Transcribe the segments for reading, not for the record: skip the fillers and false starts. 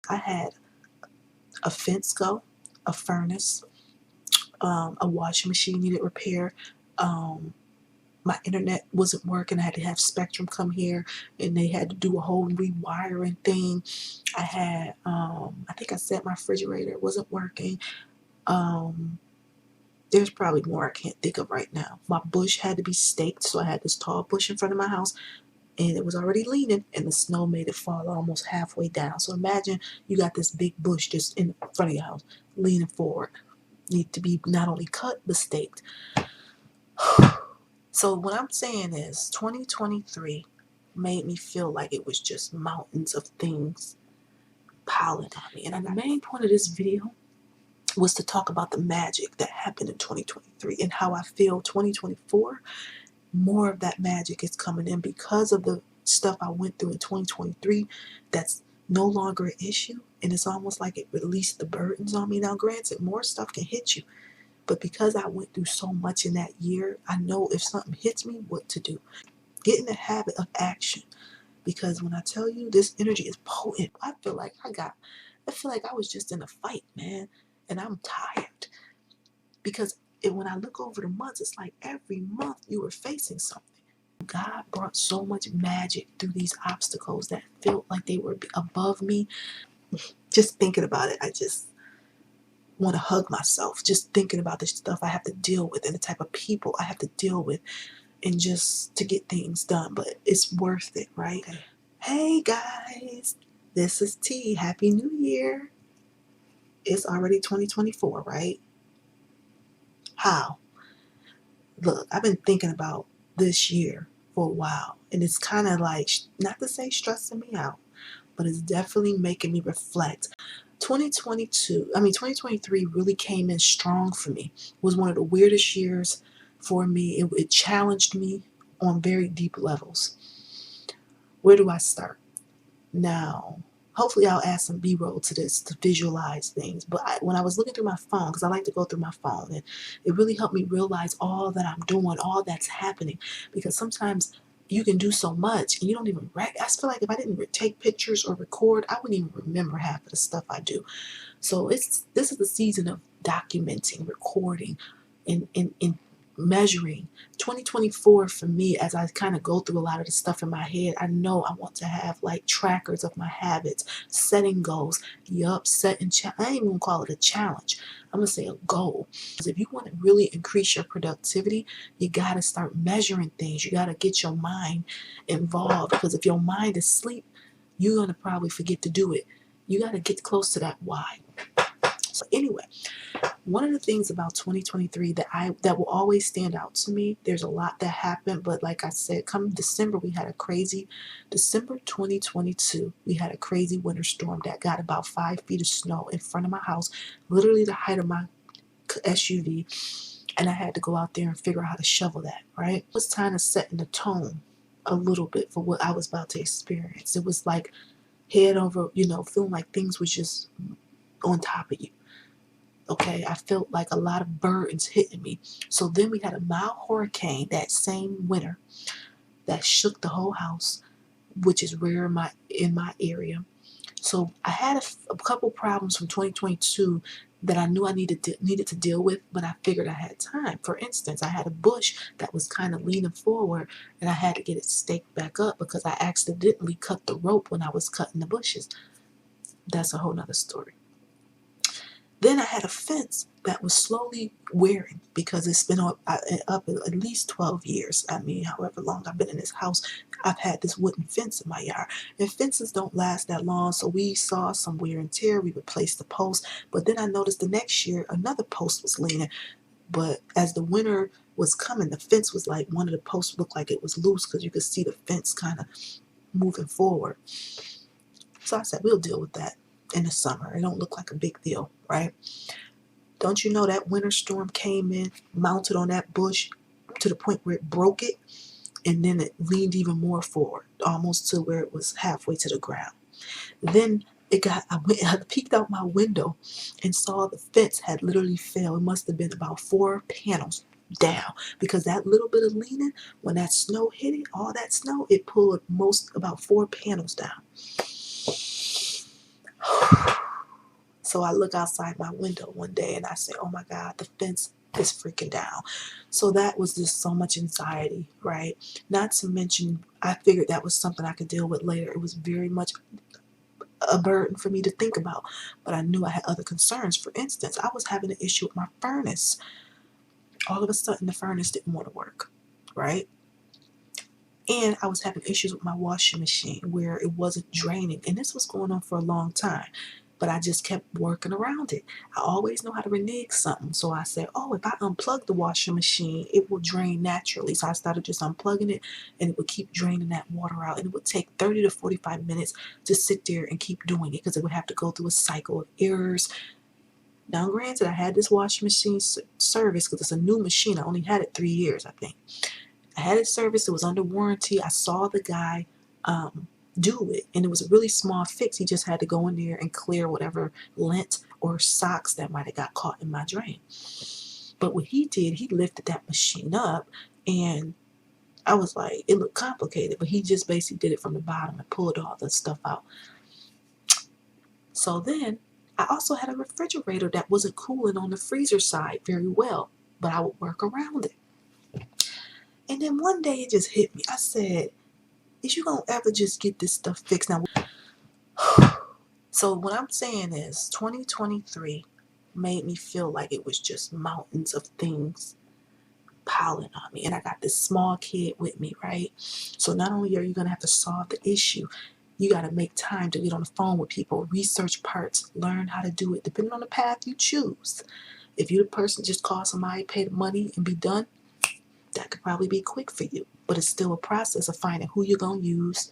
I had a fence go, a furnace, a washing machine needed repair. My internet wasn't working. I had to have Spectrum come here, and they had to do a whole rewiring thing. I had, I think I said my refrigerator wasn't working. There's probably more I can't think of right now. My bush had to be staked, so I had this tall bush in front of my house, and it was already leaning, and the snow made it fall almost halfway down. So imagine you got this big bush just in front of your house, leaning forward. Need to be not only cut, but staked. So what I'm saying is 2023 made me feel like it was just mountains of things piling on me. And the main point of this video was to talk about the magic that happened in 2023 and how I feel 2024, more of that magic is coming in because of the stuff I went through in 2023 that's no longer an issue. And it's almost like it released the burdens on me. Now, granted, more stuff can hit you. But because I went through so much in that year, I know if something hits me, what to do. Get in the habit of action. Because when I tell you this energy is potent, I feel like I was just in a fight, man. And I'm tired. Because when I look over the months, it's like every month you were facing something. God brought so much magic through these obstacles that felt like they were above me. Just thinking about it, I just want to hug myself just thinking about the stuff I have to deal with and the type of people I have to deal with and just to get things done. But it's worth it, right? Okay. Hey guys, this is T. Happy New Year. It's already 2024, right? How? Look, I've been thinking about this year for a while, and it's kind of like, not to say stressing me out, but it's definitely making me reflect. 2023 really came in strong for me. It was one of the weirdest years for me. It challenged me on very deep levels. Where do I start? Now, hopefully I'll add some B-roll to this to visualize things. But when I was looking through my phone, because I like to go through my phone, and it really helped me realize all that I'm doing, all that's happening. Because sometimes you can do so much and you don't even I feel like if I didn't take pictures or record, I wouldn't even remember half of the stuff I do. So this is the season of documenting, recording, and measuring. 2024 for me, as I kind of go through a lot of the stuff in my head, I know I want to have like trackers of my habits, setting goals. Setting I ain't even gonna call it a challenge. I'm gonna say a goal. Because if you want to really increase your productivity, you gotta start measuring things. You gotta get your mind involved, because if your mind is asleep, you're gonna probably forget to do it. You gotta get close to that why. So anyway, one of the things about 2023 that will always stand out to me, there's a lot that happened, but like I said, come December, December 2022, we had a crazy winter storm that got about 5 feet of snow in front of my house, literally the height of my SUV, and I had to go out there and figure out how to shovel that, right? It was kind of setting the tone a little bit for what I was about to experience. It was like head over, feeling like things was just on top of you. Okay, I felt like a lot of burdens hitting me. So then we had a mild hurricane that same winter that shook the whole house, which is rare in my area. So I had a couple problems from 2022 that I knew I needed to deal with, but I figured I had time. For instance, I had a bush that was kind of leaning forward, and I had to get it staked back up because I accidentally cut the rope when I was cutting the bushes. That's a whole nother story. Then I had a fence that was slowly wearing because it's been up at least 12 years. I mean, however long I've been in this house, I've had this wooden fence in my yard. And fences don't last that long, so we saw some wear and tear. We replaced the post. But then I noticed the next year, another post was leaning. But as the winter was coming, the fence was like, one of the posts looked like it was loose because you could see the fence kind of moving forward. So I said, we'll deal with that in the summer. It don't look like a big deal, right? Don't you know that winter storm came in, mounted on that bush to the point where it broke it, and then it leaned even more forward, almost to where it was halfway to the ground. Then I peeked out my window and saw the fence had literally fell. It must have been about 4 panels down, because that little bit of leaning, when that snow hit it, all that snow, it pulled about 4 panels down. So I look outside my window one day and I say, oh my God, the fence is freaking down. So that was just so much anxiety, right? Not to mention, I figured that was something I could deal with later. It was very much a burden for me to think about, but I knew I had other concerns. For instance, I was having an issue with my furnace. All of a sudden, the furnace didn't want to work, right? And I was having issues with my washing machine where it wasn't draining. And this was going on for a long time. But I just kept working around it. I always know how to renege something. So I said, oh, if I unplug the washing machine, it will drain naturally. So I started just unplugging it and it would keep draining that water out. And it would take 30 to 45 minutes to sit there and keep doing it because it would have to go through a cycle of errors. Now, granted, I had this washing machine service because it's a new machine. I only had it 3 years, I think. I had it serviced. It was under warranty. I saw the guy do it, and it was a really small fix. He just had to go in there and clear whatever lint or socks that might have got caught in my drain. But what he did, he lifted that machine up, and I was like, it looked complicated, but he just basically did it from the bottom and pulled all the stuff out. So then I also had a refrigerator that wasn't cooling on the freezer side very well, but I would work around it. And then one day it just hit me. I said, is you gonna ever just get this stuff fixed? Now, so what I'm saying is 2023 made me feel like it was just mountains of things piling on me. And I got this small kid with me, right? So not only are you gonna have to solve the issue, you gotta make time to get on the phone with people, research parts, learn how to do it, depending on the path you choose. If you're the person just call somebody, pay the money, and be done, that could probably be quick for you. But it's still a process of finding who you're gonna use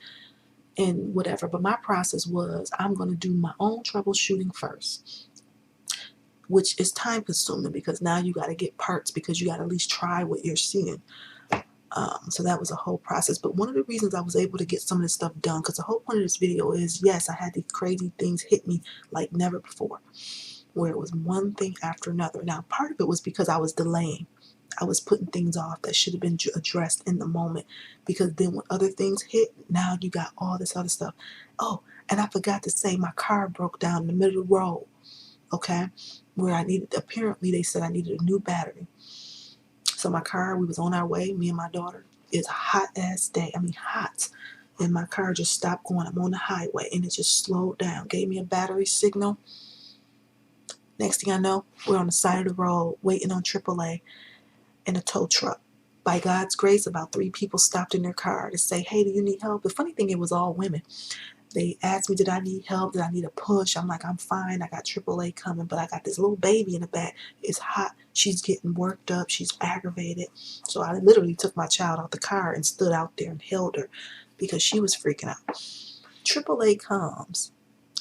and whatever. But my process was, I'm going to do my own troubleshooting first, which is time consuming because now you got to get parts because you got to at least try what you're seeing. So that was a whole process. But one of the reasons I was able to get some of this stuff done, because the whole point of this video is, yes, I had these crazy things hit me like never before, where it was one thing after another. Now, part of it was because I was delaying. I was putting things off that should have been addressed in the moment, because then when other things hit, now you got all this other stuff. Oh, and I forgot to say, my car broke down in the middle of the road, okay, where I needed, apparently they said I needed a new battery. So my car, we was on our way, me and my daughter. It's a hot ass day, I mean hot, and my car just stopped going. I'm on the highway and it just slowed down, gave me a battery signal. Next thing I know, we're on the side of the road waiting on AAA. In a tow truck. By God's grace, about 3 people stopped in their car to say, hey, do you need help? The funny thing, it was all women. They asked me, did I need help? Did I need a push? I'm like, I'm fine. I got AAA coming, but I got this little baby in the back. It's hot. She's getting worked up. She's aggravated. So I literally took my child out the car and stood out there and held her because she was freaking out. AAA comes,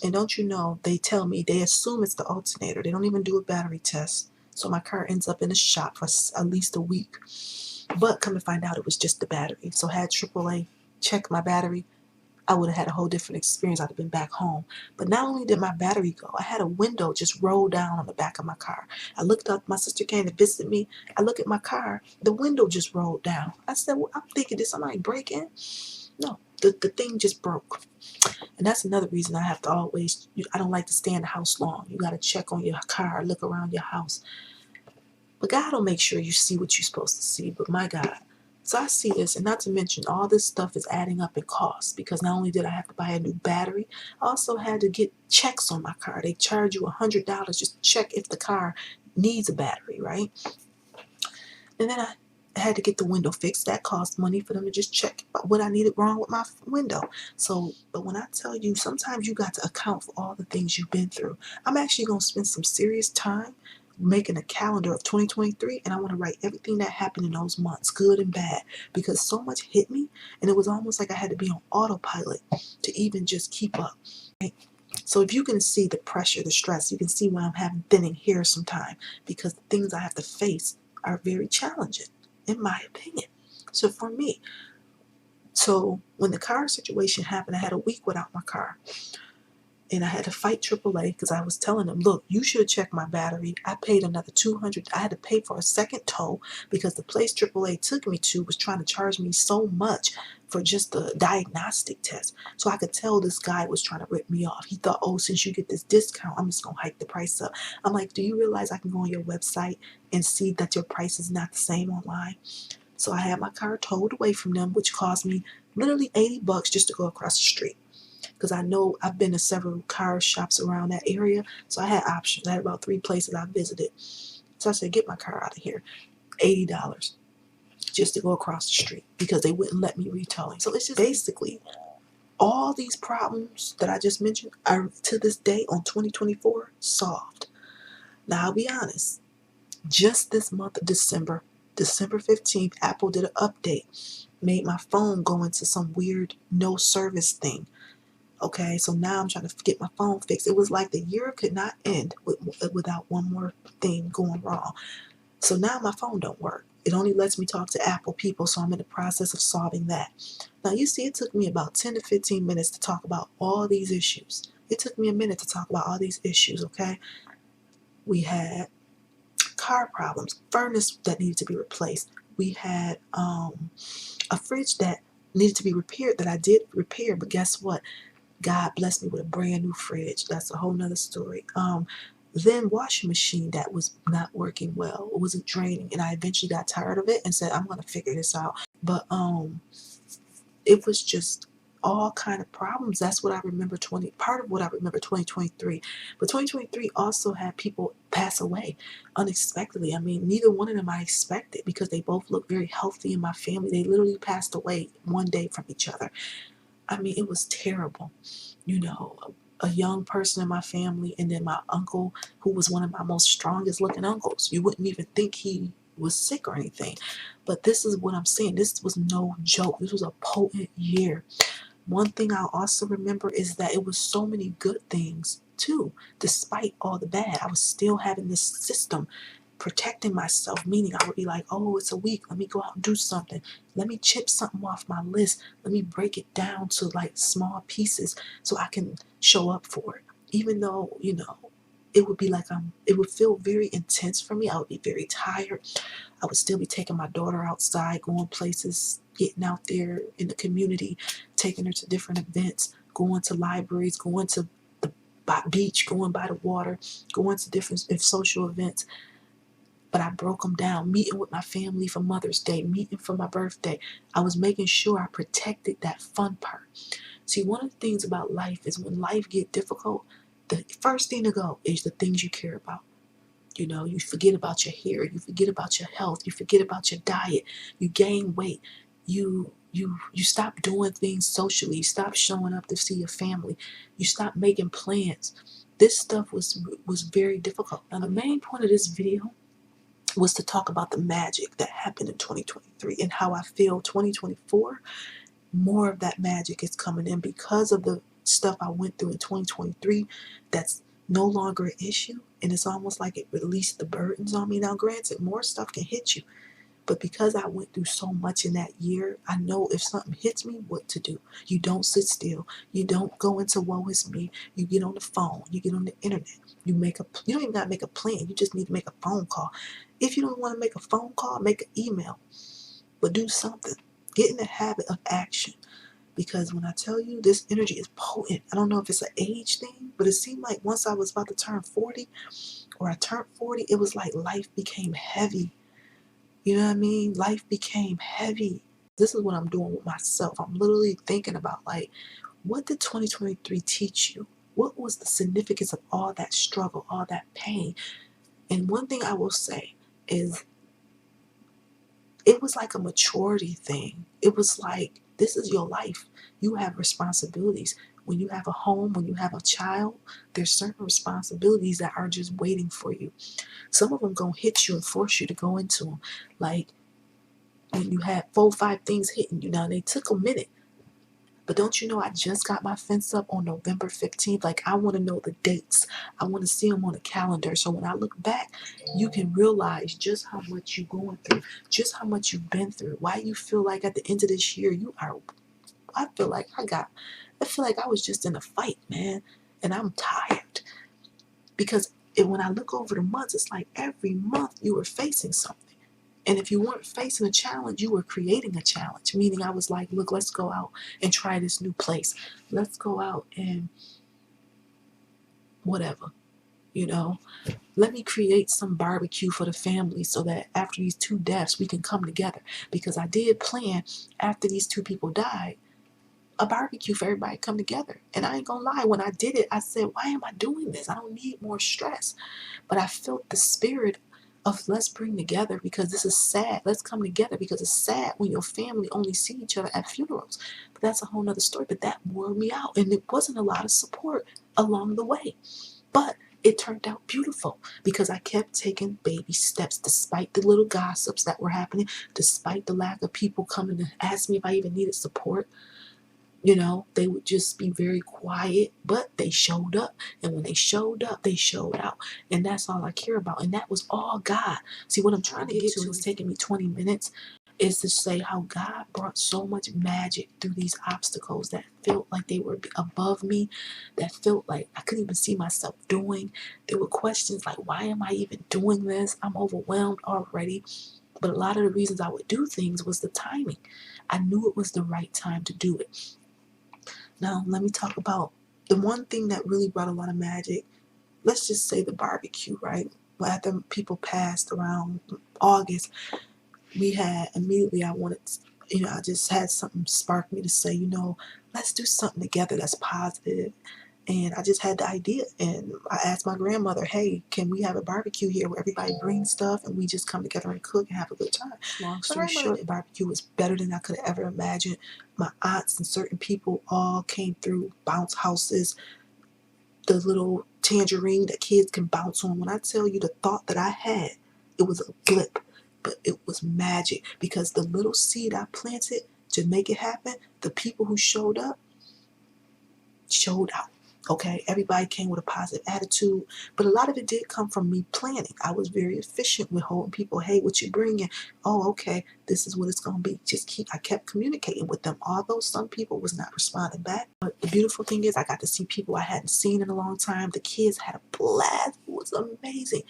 and don't you know, they tell me, they assume it's the alternator. They don't even do a battery test. So my car ends up in the shop for at least a week. But come to find out, it was just the battery. So had AAA check my battery, I would have had a whole different experience. I'd have been back home. But not only did my battery go, I had a window just roll down on the back of my car. I looked up, my sister came to visit me. I look at my car, the window just rolled down. I said, well, I'm thinking, did somebody break in? No, the thing just broke. And that's another reason I have to always, I don't like to stay in the house long. You got to check on your car, look around your house. But God will make sure you see what you're supposed to see. But my God. So I see this, and not to mention all this stuff is adding up in cost, because not only did I have to buy a new battery, I also had to get checks on my car. They charge you $100 just to check if the car needs a battery, right? And then I had to get the window fixed. That cost money for them to just check what I needed wrong with my window. So, but when I tell you, sometimes you got to account for all the things you've been through. I'm actually going to spend some serious time making a calendar of 2023, and I want to write everything that happened in those months, good and bad, because so much hit me, and it was almost like I had to be on autopilot to even just keep up. Right? So if you can see the pressure, the stress, you can see why I'm having thinning hair sometime, because the things I have to face are very challenging, in my opinion. So for me, so when the car situation happened, I had a week without my car. And I had to fight AAA because I was telling them, look, you should check my battery. I paid another $200. I had to pay for a second tow because the place AAA took me to was trying to charge me so much for just the diagnostic test. So I could tell this guy was trying to rip me off. He thought, oh, since you get this discount, I'm just going to hike the price up. I'm like, do you realize I can go on your website and see that your price is not the same online? So I had my car towed away from them, which cost me literally $80 just to go across the street. Because I know I've been to several car shops around that area, so I had options. I had about 3 places I visited. So I said, get my car out of here. $80 just to go across the street because they wouldn't let me retowing. So it's just basically all these problems that I just mentioned are to this day on 2024 solved. Now I'll be honest, just this month of December 15th, Apple did an update, made my phone go into some weird no service thing. Okay, so now I'm trying to get my phone fixed. It was like the year could not end without one more thing going wrong. So now my phone don't work. It only lets me talk to Apple people, so I'm in the process of solving that. Now you see, it took me about 10 to 15 minutes to talk about all these issues. It took me a minute to talk about all these issues, okay? We had car problems, furnace that needed to be replaced. We had a fridge that needed to be repaired that I did repair, but guess what? God blessed me with a brand new fridge. That's a whole nother story. Then washing machine that was not working well. It wasn't draining. And I eventually got tired of it and said, I'm gonna figure this out. But it was just all kind of problems. That's what I remember part of what I remember 2023. But 2023 also had people pass away unexpectedly. I mean, neither one of them I expected because they both looked very healthy in my family. They literally passed away one day from each other. I mean, it was terrible. You know, a young person in my family, and then my uncle, who was one of my most strongest looking uncles. You wouldn't even think he was sick or anything. But this is what I'm saying. This was no joke. This was a potent year. One thing I also remember is that it was so many good things too. Despite all the bad, I was still having this system protecting myself, meaning I would be like, oh, it's a week. Let me go out and do something. Let me chip something off my list. Let me break it down to like small pieces so I can show up for it. Even though, you know, it would be like it would feel very intense for me. I would be very tired. I would still be taking my daughter outside, going places, getting out there in the community, taking her to different events, going to libraries, going to the beach, going by the water, going to different social events. But I broke them down, meeting with my family for Mother's Day, meeting for my birthday. I was making sure I protected that fun part. See, one of the things about life is when life get difficult, the first thing to go is the things you care about. You know, you forget about your hair, you forget about your health, you forget about your diet, you gain weight, you stop doing things socially, you stop showing up to see your family, you stop making plans. This stuff was very difficult. Now the main point of this video was to talk about the magic that happened in 2023 and how I feel 2024, more of that magic is coming in because of the stuff I went through in 2023 that's no longer an issue. And it's almost like it released the burdens on me. Now, granted, more stuff can hit you. But because I went through so much in that year, I know if something hits me, what to do. You don't sit still. You don't go into woe is me. You get on the phone. You get on the internet. You don't even got to make a plan. You just need to make a phone call. If you don't want to make a phone call, make an email. But do something. Get in the habit of action. Because when I tell you this energy is potent, I don't know if it's an age thing, but it seemed like once I was about to turn 40, or I turned 40, it was like life became heavy. You know what I mean? Life became heavy. This is what I'm doing with myself. I'm literally thinking about, like, what did 2023 teach you? What was the significance of all that struggle, all that pain? And one thing I will say is it was like a maturity thing. It was like, this is your life. You have responsibilities. When you have a home, when you have a child, there's certain responsibilities that are just waiting for you. Some of them gonna hit you and force you to go into them. Like when you had 4 or 5 things hitting you. Now they took a minute, but don't you know I just got my fence up on November 15th? Like, I want to know the dates. I want to see them on the calendar. So when I look back, you can realize just how much you're going through, just how much you've been through. Why you feel like at the end of this year, I feel like I was just in a fight, man. And I'm tired because when I look over the months, it's like every month you were facing something. And if you weren't facing a challenge, you were creating a challenge. Meaning I was like, look, let's go out and try this new place. Let's go out and whatever, you know. Let me create some barbecue for the family so that after these 2 deaths, we can come together. Because I did plan, after these 2 people died, a barbecue for everybody to come together. And I ain't gonna lie, when I did it, I said, why am I doing this? I don't need more stress. But I felt the spirit of let's bring together because this is sad. Let's come together because it's sad when your family only see each other at funerals. But that's a whole nother story. But that wore me out. And it wasn't a lot of support along the way. But it turned out beautiful because I kept taking baby steps despite the little gossips that were happening, despite the lack of people coming to ask me if I even needed support. You know, they would just be very quiet, but they showed up. And when they showed up, they showed out. And that's all I care about. And that was all God. See, what I'm trying to get to is taking me 20 minutes is to say how God brought so much magic through these obstacles that felt like they were above me, that felt like I couldn't even see myself doing. There were questions like, why am I even doing this? I'm overwhelmed already. But a lot of the reasons I would do things was the timing. I knew it was the right time to do it. Now, let me talk about the one thing that really brought a lot of magic. Let's just say the barbecue, right? Well, after people passed around August, we had immediately, I wanted, I just had something spark me to say, let's do something together that's positive. And I just had the idea, and I asked my grandmother, hey, can we have a barbecue here where everybody brings stuff and we just come together and cook and have a good time? Long story short, the barbecue was better than I could have ever imagined. My aunts and certain people all came through, bounce houses, the little tangerine that kids can bounce on. When I tell you the thought that I had, it was a blip, but it was magic because the little seed I planted to make it happen, the people who showed up showed out. Okay, everybody came with a positive attitude, but a lot of it did come from me planning. I was very efficient with holding people. Hey, what you bringing? Oh, okay, this is what it's gonna be. I kept communicating with them, although some people was not responding back. But the beautiful thing is, I got to see people I hadn't seen in a long time. The kids had a blast. It was amazing.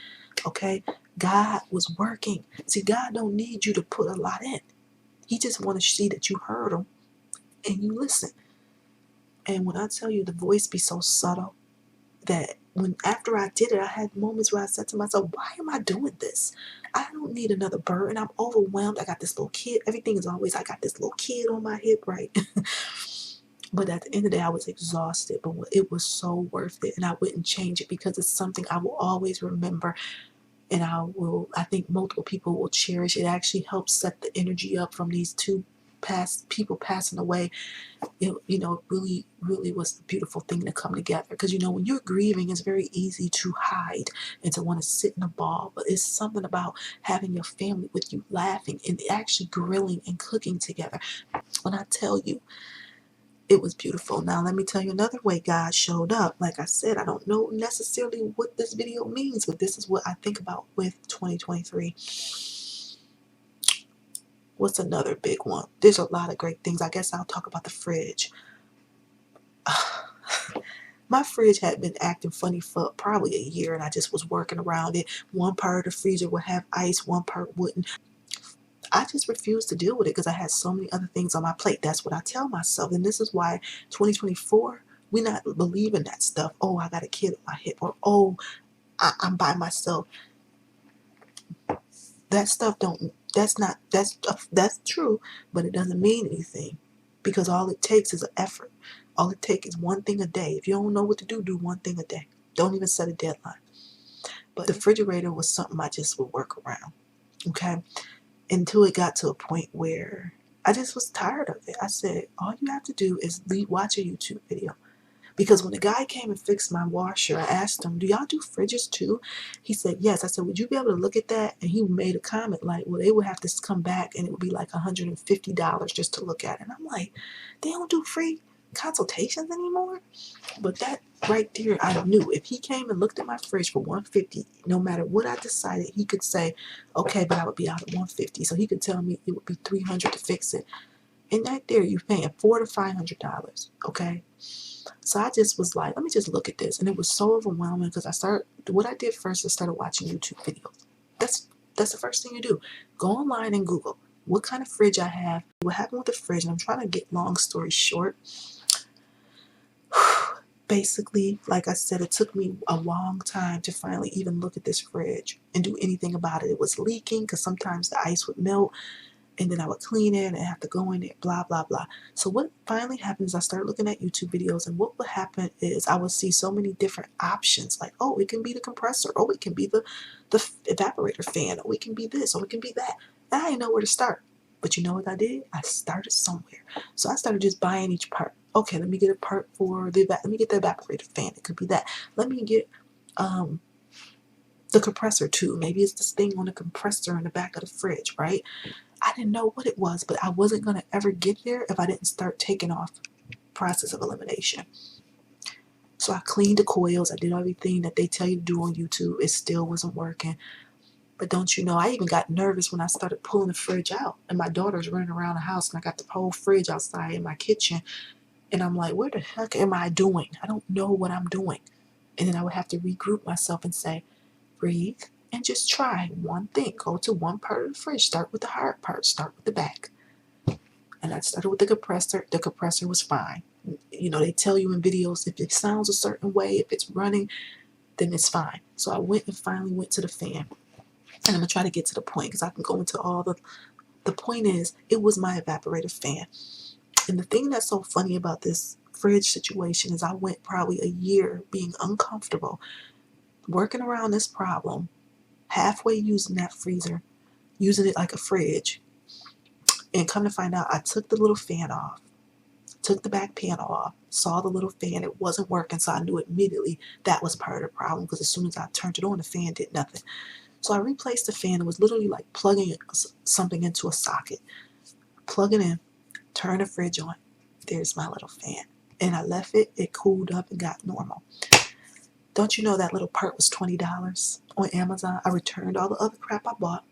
Okay, God was working. See, God don't need you to put a lot in. He just want to see that you heard him and you listen. And when I tell you the voice be so subtle that after I did it, I had moments where I said to myself, why am I doing this? I don't need another burden. I'm overwhelmed. I got this little kid. Everything is always, I got this little kid on my hip, right? But at the end of the day, I was exhausted, but it was so worth it. And I wouldn't change it because it's something I will always remember. And I think multiple people will cherish. It actually helps set the energy up from these 2 people passing away. It really, really was a beautiful thing to come together. Because, when you're grieving, it's very easy to hide and to want to sit in a ball. But it's something about having your family with you laughing and actually grilling and cooking together. When I tell you, it was beautiful. Now, let me tell you another way God showed up. Like I said, I don't know necessarily what this video means, but this is what I think about with 2023. What's another big one? There's a lot of great things. I guess I'll talk about the fridge. My fridge had been acting funny for probably a year, and I just was working around it. One part of the freezer would have ice, one part wouldn't. I just refused to deal with it because I had so many other things on my plate. That's what I tell myself. And this is why 2024, we not believing that stuff. Oh, I got a kid on my hip, or oh, I'm by myself. That stuff that's true, but it doesn't mean anything because all it takes is an effort. All it takes is one thing a day. If you don't know what to do one thing a day. Don't even set a deadline. But the refrigerator was something I just would work around. Okay? Until it got to a point where I just was tired of it. I said, all you have to do is watch a YouTube video. Because when the guy came and fixed my washer, I asked him, do y'all do fridges too? He said, yes. I said, would you be able to look at that? And he made a comment like, well, they would have to come back and it would be like $150 just to look at it. And I'm like, they don't do free consultations anymore? But that right there, I knew if he came and looked at my fridge for $150, no matter what I decided, he could say, okay, but I would be out at $150. So he could tell me it would be $300 to fix it. And right there, you're paying $400 to $500. Okay. So I just was like, let me just look at this. And it was so overwhelming because what I did first is started watching YouTube videos. That's the first thing you do. Go online and Google what kind of fridge I have, what happened with the fridge. And I'm trying to get long story short. Basically, like I said, it took me a long time to finally even look at this fridge and do anything about it. It was leaking because sometimes the ice would melt, and then I would clean it and have to go in there, blah, blah, blah. So what finally happened is I started looking at YouTube videos, and what would happen is I would see so many different options, like, oh, it can be the compressor, oh, it can be the evaporator fan, oh, it can be this, oh, it can be that. And I didn't know where to start. But you know what I did? I started somewhere. So I started just buying each part. Okay, let me get a part for let me get the evaporator fan. It could be that. Let me get the compressor too. Maybe it's this thing on the compressor in the back of the fridge, right? I didn't know what it was, but I wasn't going to ever get there if I didn't start taking off process of elimination. So I cleaned the coils. I did everything that they tell you to do on YouTube. It still wasn't working. But don't you know, I even got nervous when I started pulling the fridge out. And my daughter's running around the house, and I got the whole fridge outside in my kitchen. And I'm like, what the heck am I doing? I don't know what I'm doing. And then I would have to regroup myself and say, breathe and just try one thing. Go to one part of the fridge. Start with the hard part. Start with the back. And I started with the compressor. The compressor was fine. You know, they tell you in videos, if it sounds a certain way, if it's running, then it's fine. So I went and finally went to the fan. And I'm going to try to get to the point because I can go into all the point is, it was my evaporator fan. And the thing that's so funny about this fridge situation is I went probably a year being uncomfortable, working around this problem, halfway using that freezer, using it like a fridge. And come to find out, I took the little fan off, took the back panel off, saw the little fan, it wasn't working, so I knew immediately that was part of the problem because as soon as I turned it on, the fan did nothing. So I replaced the fan. It was literally like plugging something into a socket. Plug it in, turn the fridge on. There's my little fan. And I left it. It cooled up and got normal. Don't you know that little part was $20 on Amazon? I returned all the other crap I bought.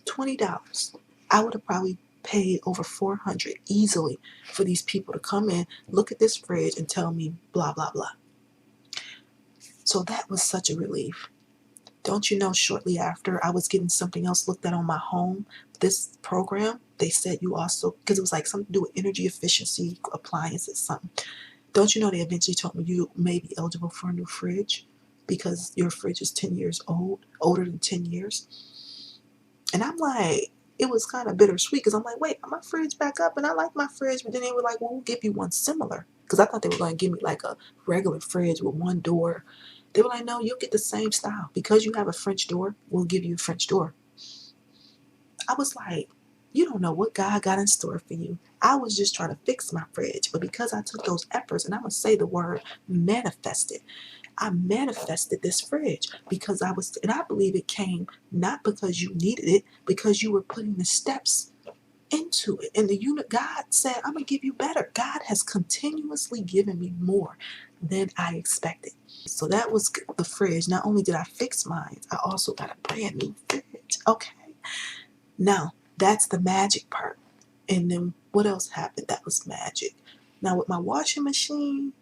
$20. I would have probably paid over $400 easily for these people to come in, look at this fridge, and tell me blah, blah, blah. So that was such a relief. Don't you know, shortly after, I was getting something else looked at on my home. This program, they said you also, because it was like something to do with energy efficiency, appliances, something. Don't you know, they eventually told me you may be eligible for a new fridge because your fridge is 10 years old, older than 10 years. And I'm like, it was kind of bittersweet because I'm like, wait, my fridge back up and I like my fridge. But then they were like, well, we'll give you one similar. Because I thought they were going to give me like a regular fridge with one door. They were like, no, you'll get the same style. Because you have a French door, we'll give you a French door. I was like, you don't know what God got in store for you. I was just trying to fix my fridge. But because I took those efforts, and I'm going to say the word manifested, I manifested this fridge because and I believe it came not because you needed it, because you were putting the steps into it. And God said, I'm going to give you better. God has continuously given me more than I expected. So that was the fridge. Not only did I fix mine, I also got a brand new fridge. Okay. Now, that's the magic part. And then what else happened that was magic? Now, with my washing machine,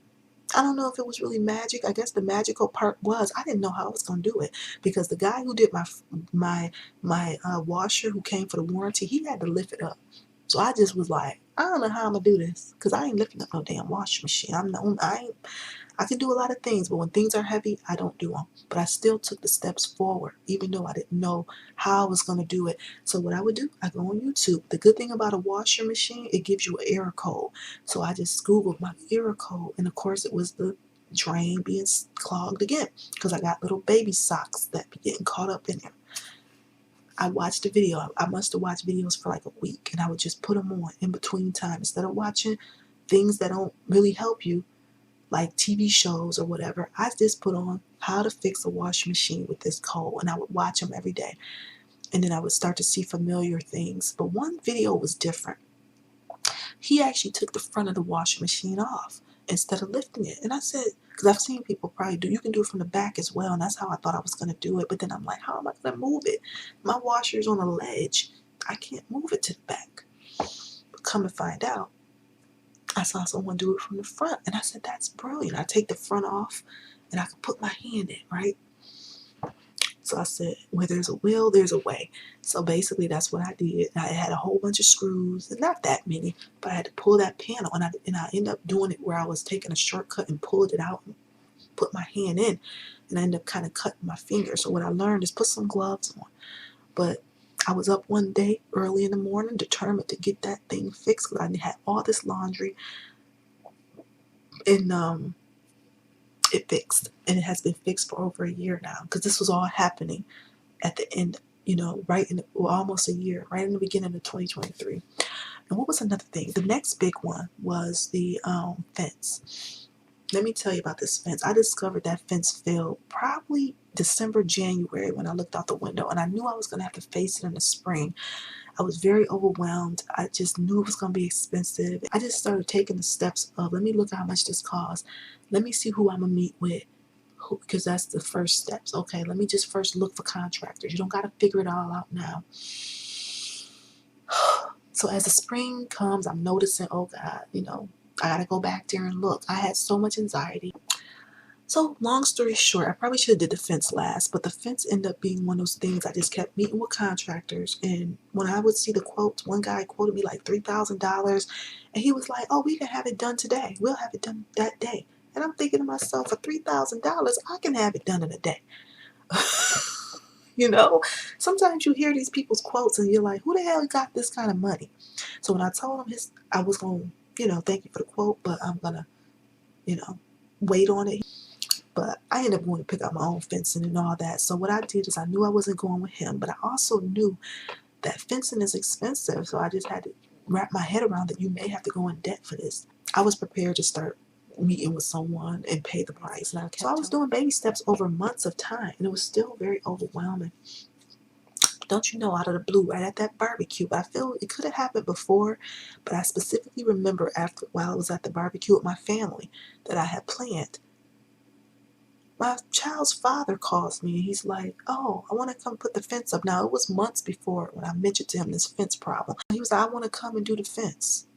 I don't know if it was really magic. I guess the magical part was I didn't know how I was going to do it because the guy who did my washer, who came for the warranty, he had to lift it up. So I just was like, I don't know how I'm going to do this because I ain't lifting up no damn washing machine. I can do a lot of things, but when things are heavy, I don't do them. But I still took the steps forward, even though I didn't know how I was going to do it. So what I would do, I go on YouTube. The good thing about a washer machine, it gives you an error code. So I just Googled my error code, and of course it was the drain being clogged again because I got little baby socks that be getting caught up in there. I watched a video. I must have watched videos for like a week, and I would just put them on in between time instead of watching things that don't really help you, like TV shows or whatever. I just put on how to fix a washing machine with this code, and I would watch them every day. And then I would start to see familiar things. But one video was different. He actually took the front of the washing machine off instead of lifting it. And I said, because I've seen people probably do, you can do it from the back as well. And that's how I thought I was going to do it. But then I'm like, how am I going to move it? My washer's on a ledge. I can't move it to the back. come to find out, I saw someone do it from the front, and I said, that's brilliant. I take the front off, and I can put my hand in, right? So I said, where there's a will, there's a way. So basically, that's what I did. I had a whole bunch of screws, and not that many, but I had to pull that panel, and I ended up doing it where I was taking a shortcut and pulled it out and put my hand in, and I ended up kind of cutting my finger. So what I learned is put some gloves on. But I was up one day early in the morning, determined to get that thing fixed because I had all this laundry, and it fixed, and it has been fixed for over a year now, because this was all happening at the end, right in almost a year, right in the beginning of 2023. And what was another thing? The next big one was the fence. Let me tell you about this fence. I discovered that fence failed probably December, January, when I looked out the window, and I knew I was going to have to face it in the spring. I was very overwhelmed. I just knew it was going to be expensive. I just started taking the steps of, let me look at how much this costs. Let me see who I'm going to meet with, because that's the first steps. Okay, let me just first look for contractors. You don't got to figure it all out now. So as the spring comes, I'm noticing, oh God, I got to go back there and look. I had so much anxiety. So long story short, I probably should have did the fence last, but the fence ended up being one of those things. I just kept meeting with contractors, and when I would see the quotes, one guy quoted me like $3,000, and he was like, oh, we can have it done today. We'll have it done that day. And I'm thinking to myself, for $3,000, I can have it done in a day. Sometimes you hear these people's quotes and you're like, who the hell got this kind of money? So when I told him I was going to, thank you for the quote, but I'm going to, wait on it. But I ended up going to pick up my own fencing and all that. So what I did is I knew I wasn't going with him, but I also knew that fencing is expensive. So I just had to wrap my head around that you may have to go in debt for this. I was prepared to start meeting with someone and pay the price. So I was doing baby steps over months of time, and it was still very overwhelming. Don't you know, out of the blue, right at that barbecue, I feel it could have happened before, but I specifically remember while I was at the barbecue with my family that I had planned. My child's father calls me and he's like, oh, I want to come put the fence up. Now, it was months before when I mentioned to him this fence problem. He was like, I want to come and do the fence.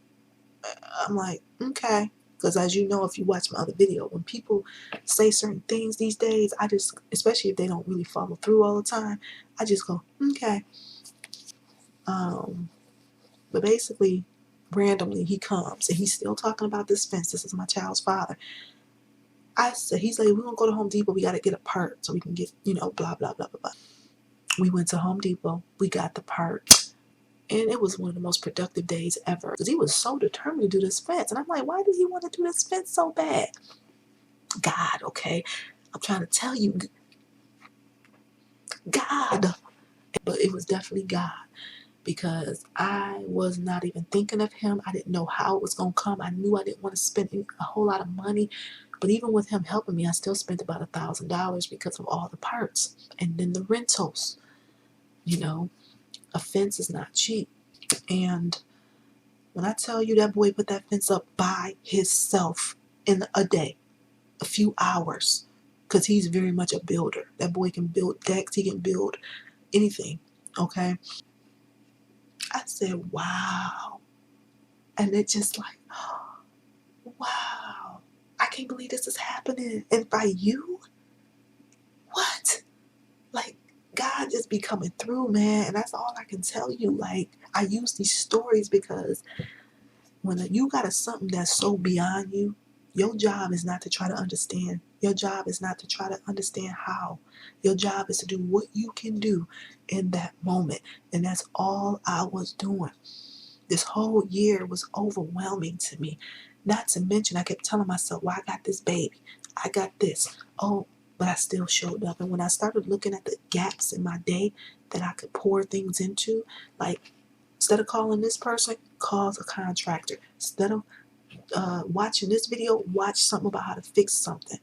I'm like, okay. Because as you know, if you watch my other video, when people say certain things these days, I just, especially if they don't really follow through all the time, I just go, okay. But basically, randomly, he comes and he's still talking about this fence. This is my child's father. I said, he's like, we're going to go to Home Depot. We got to get a part so we can get, blah, blah, blah, blah, blah. We went to Home Depot. We got the part. And it was one of the most productive days ever because he was so determined to do this fence. And I'm like, why does he want to do this fence so bad? God, okay? I'm trying to tell you. God. But it was definitely God because I was not even thinking of him. I didn't know how it was going to come. I knew I didn't want to spend a whole lot of money. But even with him helping me, I still spent about $1,000 because of all the parts. And then the rentals. A fence is not cheap. And when I tell you that boy put that fence up by himself in a day, a few hours, because he's very much a builder. That boy can build decks. He can build anything. Okay? I said, wow. And it's just like, oh, wow. I can't believe this is happening. And by you? What? Like, God just be coming through, man. And that's all I can tell you. Like, I use these stories because when you got something that's so beyond you, your job is not to try to understand. Your job is not to try to understand how. Your job is to do what you can do in that moment. And that's all I was doing. This whole year was overwhelming to me. Not to mention, I kept telling myself, well, I got this baby. I got this. Oh, but I still showed up. And when I started looking at the gaps in my day that I could pour things into, like instead of calling this person, call a contractor. Instead of watching this video, watch something about how to fix something.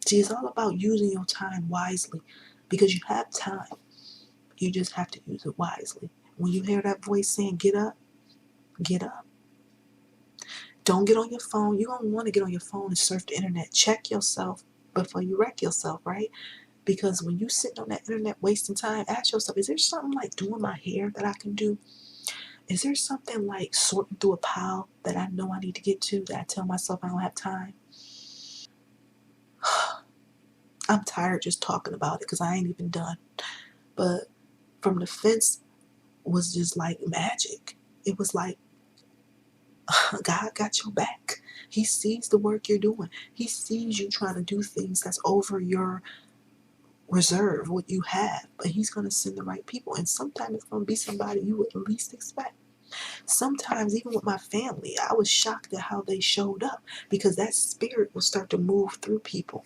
See, it's all about using your time wisely because you have time. You just have to use it wisely. When you hear that voice saying, get up, get up. Don't get on your phone. You don't want to get on your phone and surf the internet. Check yourself before you wreck yourself, right? Because when you sitting on that internet wasting time, ask yourself, is there something like doing my hair that I can do? Is there something like sorting through a pile that I know I need to get to that I tell myself I don't have time? I'm tired just talking about it because I ain't even done. But from the fence was just like magic. It was like God got your back. He sees the work you're doing. He sees you trying to do things that's over your reserve, what you have. But he's going to send the right people. And sometimes it's going to be somebody you would least expect. Sometimes, even with my family, I was shocked at how they showed up because that spirit will start to move through people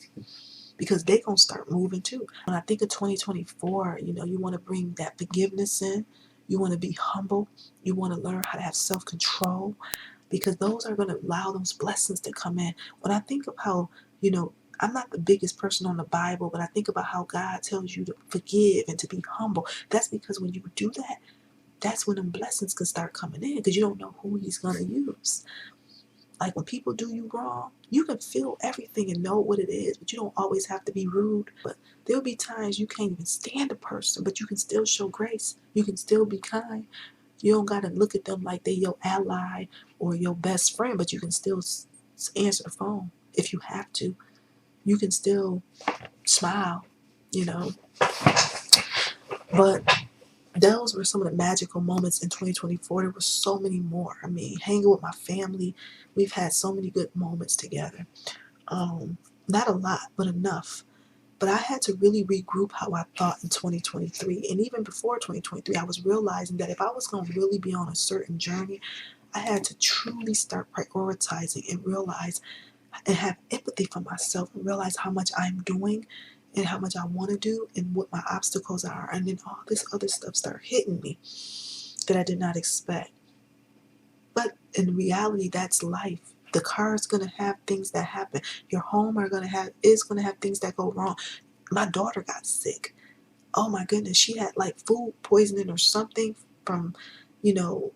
because they going to start moving too. When I think of 2024, you want to bring that forgiveness in. You want to be humble. You want to learn how to have self-control because those are going to allow those blessings to come in. When I think of how, I'm not the biggest person on the Bible, but I think about how God tells you to forgive and to be humble. That's because when you do that, that's when them blessings can start coming in because you don't know who he's going to use. Like when people do you wrong, you can feel everything and know what it is, but you don't always have to be rude. But there'll be times you can't even stand a person, but you can still show grace. You can still be kind. You don't got to look at them like they your ally or your best friend, but you can still answer the phone if you have to. You can still smile, you know. But those were some of the magical moments in 2024. There were so many more. I mean, hanging with my family, we've had so many good moments together. Not a lot, but enough. But I had to really regroup how I thought in 2023. And even before 2023, I was realizing that if I was going to really be on a certain journey, I had to truly start prioritizing and realize and have empathy for myself and realize how much I'm doing and how much I want to do and what my obstacles are. And then all this other stuff started hitting me that I did not expect. But in reality, that's life. The car is going to have things that happen. Your home is going to have things that go wrong. My daughter got sick. Oh my goodness, she had like food poisoning or something from, you know,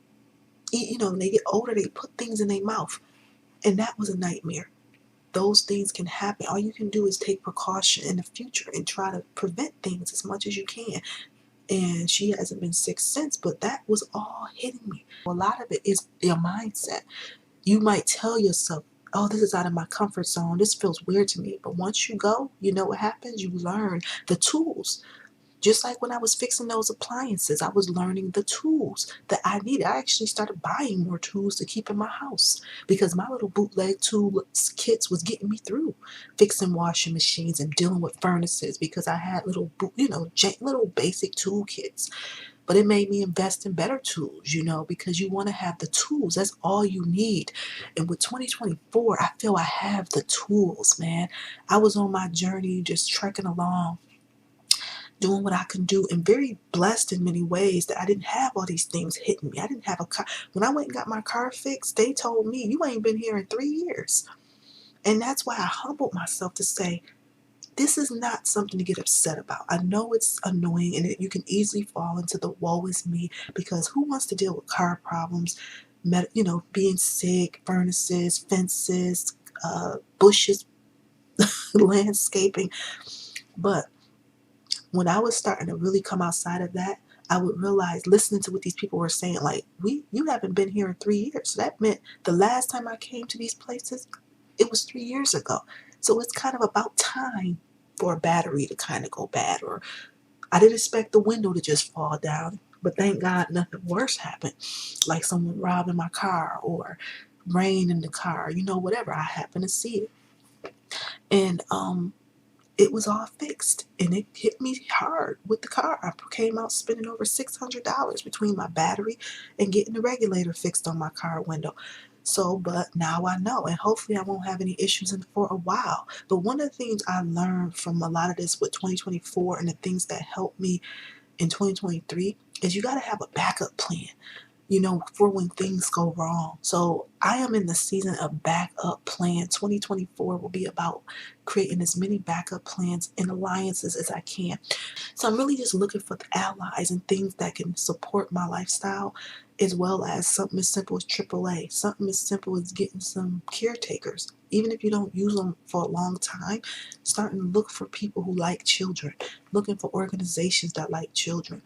when they get older, they put things in their mouth. And that was a nightmare. Those things can happen. All you can do is take precaution in the future and try to prevent things as much as you can. And she hasn't been sick since, but that was all hitting me. A lot of it is your mindset. You might tell yourself, oh, this is out of my comfort zone. This feels weird to me. But once you go, you know what happens? You learn the tools. Just like when I was fixing those appliances, I was learning the tools that I needed. I actually started buying more tools to keep in my house because my little bootleg tool kits was getting me through fixing washing machines and dealing with furnaces because I had little, little basic tool kits. But it made me invest in better tools, because you want to have the tools. That's all you need. And with 2024, I feel I have the tools, man. I was on my journey just trekking along doing what I can do and very blessed in many ways that I didn't have all these things hitting me. I didn't have a car. When I went and got my car fixed, they told me, you ain't been here in 3 years. And that's why I humbled myself to say, this is not something to get upset about. I know it's annoying and you can easily fall into the woe is me because who wants to deal with car problems, being sick, furnaces, fences, bushes, landscaping. But when I was starting to really come outside of that, I would realize listening to what these people were saying, like, you haven't been here in 3 years. So that meant the last time I came to these places, it was 3 years ago. So it's kind of about time for a battery to kind of go bad. Or I didn't expect the window to just fall down, but thank God nothing worse happened. Like someone robbing my car or rain in the car, whatever. I happened to see it. And it was all fixed and it hit me hard with the car. I came out spending over $600 between my battery and getting the regulator fixed on my car window. So, but now I know, and hopefully I won't have any issues for a while. But one of the things I learned from a lot of this with 2024 and the things that helped me in 2023 is you got to have a backup plan, for when things go wrong. So I am in the season of backup plan. 2024 will be about creating as many backup plans and alliances as I can. So I'm really just looking for the allies and things that can support my lifestyle, as well as something as simple as AAA, something as simple as getting some caretakers. Even if you don't use them for a long time, starting to look for people who like children, looking for organizations that like children,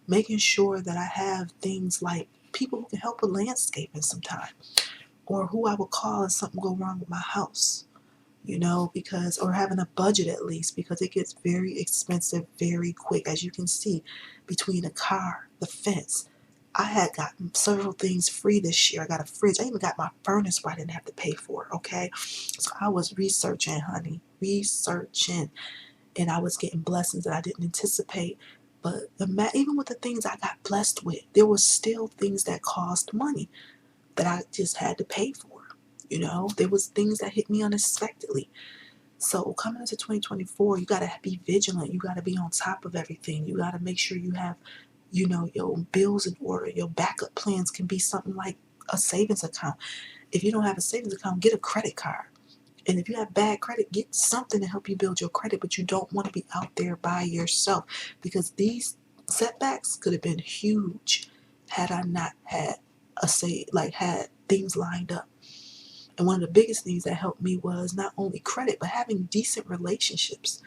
making sure that I have things like people who can help with landscaping sometime, or who I would call if something go wrong with my house, because, or having a budget at least, because it gets very expensive very quick. As you can see, between the car, the fence, I had gotten several things free this year. I got a fridge. I even got my furnace where I didn't have to pay for it, okay? So I was researching, honey, researching, and I was getting blessings that I didn't anticipate. But even with the things I got blessed with, there were still things that cost money that I just had to pay for. There was things that hit me unexpectedly. So coming into 2024, you got to be vigilant. You got to be on top of everything. You got to make sure you have, your bills in order. Your backup plans can be something like a savings account. If you don't have a savings account, get a credit card. And if you have bad credit, get something to help you build your credit. But you don't want to be out there by yourself, because these setbacks could have been huge had I not had had things lined up. And one of the biggest things that helped me was not only credit, but having decent relationships,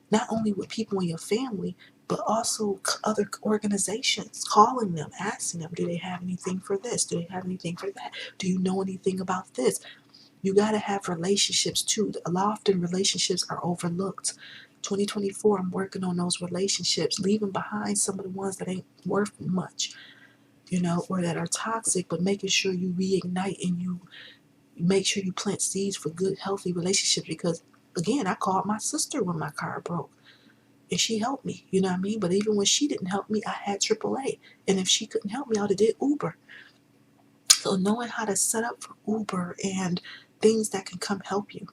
not only with people in your family, but also other organizations, calling them, asking them, do they have anything for this? Do they have anything for that? Do you know anything about this? You got to have relationships too. A lot often relationships are overlooked. 2024, I'm working on those relationships, leaving behind some of the ones that ain't worth much, or that are toxic, but making sure you reignite and you make sure you plant seeds for good, healthy relationships. Because again, I called my sister when my car broke, and she helped me, you know what I mean? But even when she didn't help me, I had AAA. And if she couldn't help me, I would have did Uber. So knowing how to set up for Uber and things that can come help you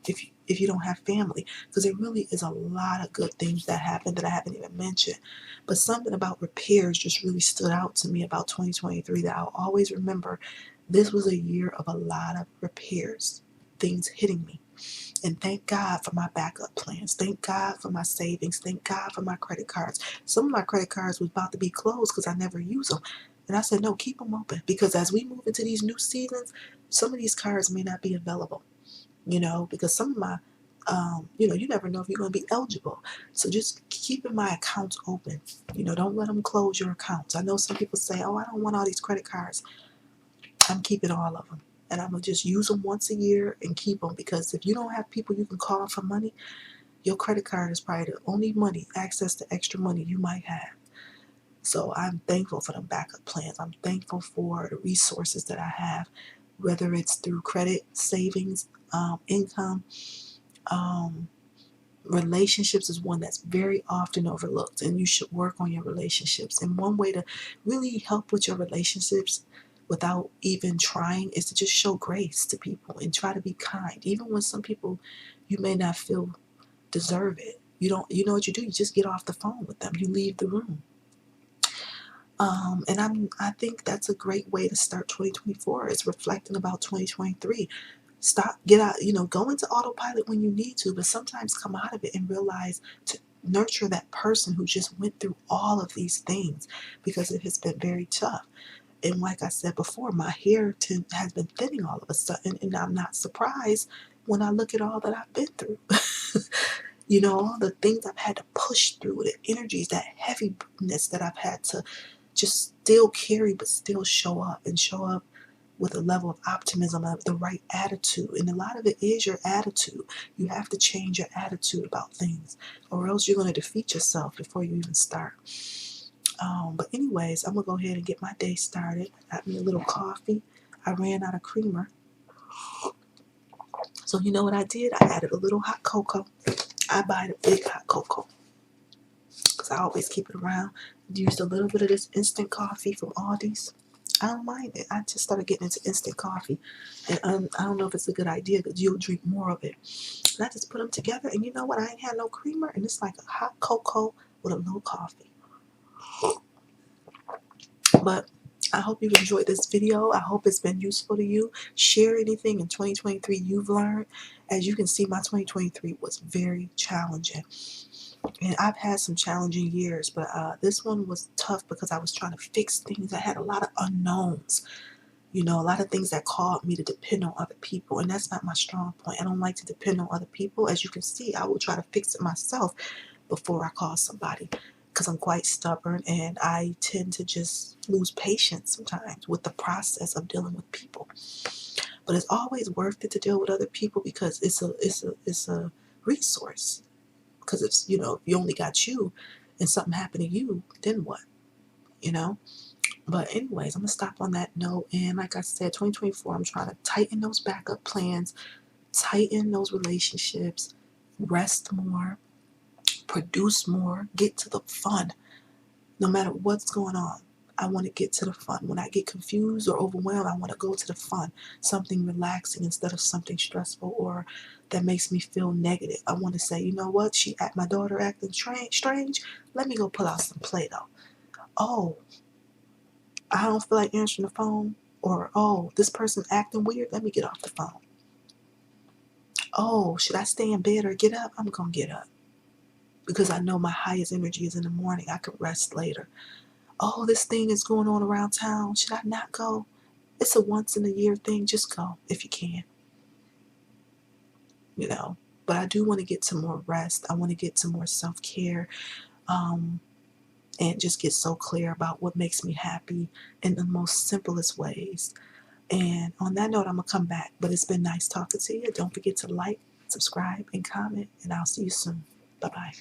if you don't have family, because there really is a lot of good things that happen that I haven't even mentioned. But something about repairs just really stood out to me about 2023 that I'll always remember. This was a year of a lot of repairs, things hitting me. And thank God for my backup plans. Thank God for my savings. Thank God for my credit cards. Some of my credit cards was about to be closed because I never use them. And I said, no, keep them open, because as we move into these new seasons, some of these cards may not be available, because some of my, you never know if you're going to be eligible. So just keeping my accounts open, don't let them close your accounts. I know some people say, oh, I don't want all these credit cards. I'm keeping all of them. And I'm going to just use them once a year and keep them, because if you don't have people you can call for money, your credit card is probably the only money, access to extra money you might have. So I'm thankful for them backup plans. I'm thankful for the resources that I have, whether it's through credit, savings, income. Relationships is one that's very often overlooked, and you should work on your relationships. And one way to really help with your relationships without even trying is to just show grace to people and try to be kind, even when some people you may not feel deserve it. You know what you do? You just get off the phone with them. You leave the room. And I think that's a great way to start 2024, is reflecting about 2023. Get out, go into autopilot when you need to, but sometimes come out of it and realize to nurture that person who just went through all of these things, because it has been very tough. And like I said before, my hair has been thinning all of a sudden, and I'm not surprised when I look at all that I've been through. All the things I've had to push through, the energies, that heaviness that I've had to just still carry, but still show up with a level of optimism, of the right attitude. And a lot of it is your attitude. You have to change your attitude about things, or else you're going to defeat yourself before you even start. But anyways, I'm going to go ahead and get my day started. I got me a little coffee. I ran out of creamer. So you know what I did? I added a little hot cocoa. I buy the big hot cocoa, because I always keep it around. Used a little bit of this instant coffee from Aldi's. I don't mind it. I just started getting into instant coffee. And I don't know if it's a good idea, because you'll drink more of it. And I just put them together. And you know what? I ain't had no creamer. And it's like a hot cocoa with a little coffee. But I hope you've enjoyed this video. I hope it's been useful to you. Share anything in 2023 you've learned. As you can see, my 2023 was very challenging. And I've had some challenging years, but this one was tough because I was trying to fix things. I had a lot of unknowns, a lot of things that called me to depend on other people. And that's not my strong point. I don't like to depend on other people. As you can see, I will try to fix it myself before I call somebody. because I'm quite stubborn and I tend to just lose patience sometimes with the process of dealing with people. But it's always worth it to deal with other people because it's a resource. Because it's, you know, if you only got you and something happened to you, then what? You know? But anyways, I'm gonna stop on that note. And like I said, 2024, I'm trying to tighten those backup plans, tighten those relationships, rest more, produce more, get to the fun. No matter what's going on, I want to get to the fun. When I get confused or overwhelmed, I want to go to the fun, something relaxing instead of something stressful or that makes me feel negative. I want to say, you know what, my daughter acting strange. Let me go pull out some Play-Doh. Oh, I don't feel like answering the phone. Or, oh, this person acting weird. Let me get off the phone. Oh, should I stay in bed or get up? I'm going to get up. Because I know my highest energy is in the morning. I could rest later. Oh, this thing is going on around town. Should I not go? It's a once in a year thing. Just go if you can. You know. But I do want to get to more rest. I want to get to more self-care. And just get so clear about what makes me happy in the most simplest ways. And on that note, I'm going to come back. But it's been nice talking to you. Don't forget to like, subscribe, and comment. And I'll see you soon. Bye-bye.